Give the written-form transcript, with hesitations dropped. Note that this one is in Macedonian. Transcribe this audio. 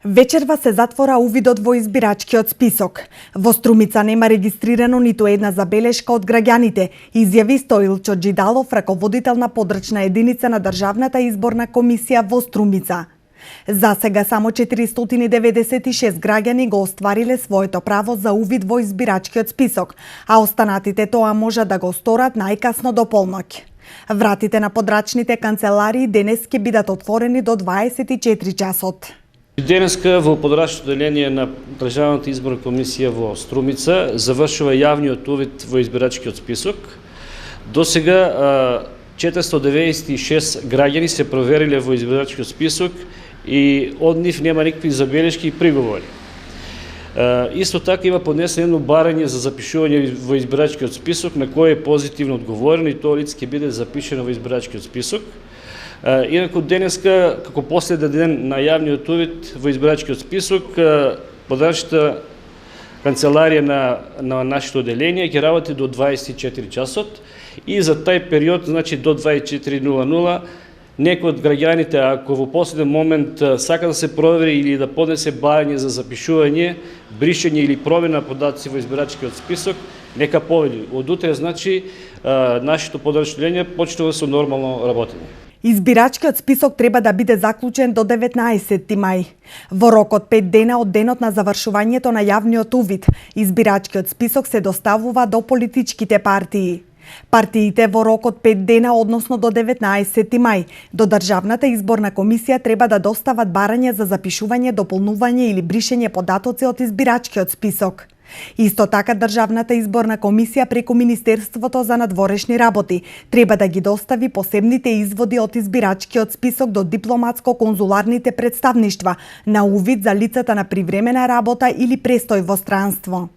Вечерва се затвора увидот во избирачкиот список. Во Струмица нема регистрирано ниту една забелешка од граѓаните, изјави Стоилчо Джидалов, раководител на подрачна единица на Државната изборна комисија во Струмица. За сега само 496 граѓани го оствариле своето право за увид во избирачкиот список, а останатите тоа можат да го сторат најкасно до полноќ. Вратите на подрачните канцеларии денес ќе бидат отворени до 24 часот. Денеска во подрачното деление на Државната изборна комисија во Струмица завршува јавниот увид во избирачкиот список. До сега 496 граѓани се провериле во избирачкиот список и од нив нема никакви забелешки и приговори. Исто така има поднесено едно барање за запишување во избирачкиот список, на кое е позитивно одговорено и тоа лице ќе биде запишено во избирачкиот список. Инаку денеска, како последен ден на јавниот увид во избирачкиот список, подрачната канцеларија на нашето оделение ќе работи до 24 часот и за тај период, значи до 24:00, некој од граѓаните, ако во последен момент сака да се провери или да поднесе барање за запишување, бришење или промена податоци во избирачкиот список, нека повели. Од утре, значи, нашето подрачно оделение почнува со нормално работење. Избирачкиот список треба да биде заклучен до 19 мај. Во рок од 5 дена од денот на завршувањето на јавниот увид, избирачкиот список се доставува до политичките партии. Партиите во рок од 5 дена, односно до 19 мај, до Државната изборна комисија треба да достават барање за запишување, дополнување или бришење податоци од избирачкиот список. Исто така Државната изборна комисија преку Министерството за надворешни работи треба да ги достави посебните изводи од избирачкиот список до дипломатско-конзуларните представништва на увид за лицата на привремена работа или престој во странство.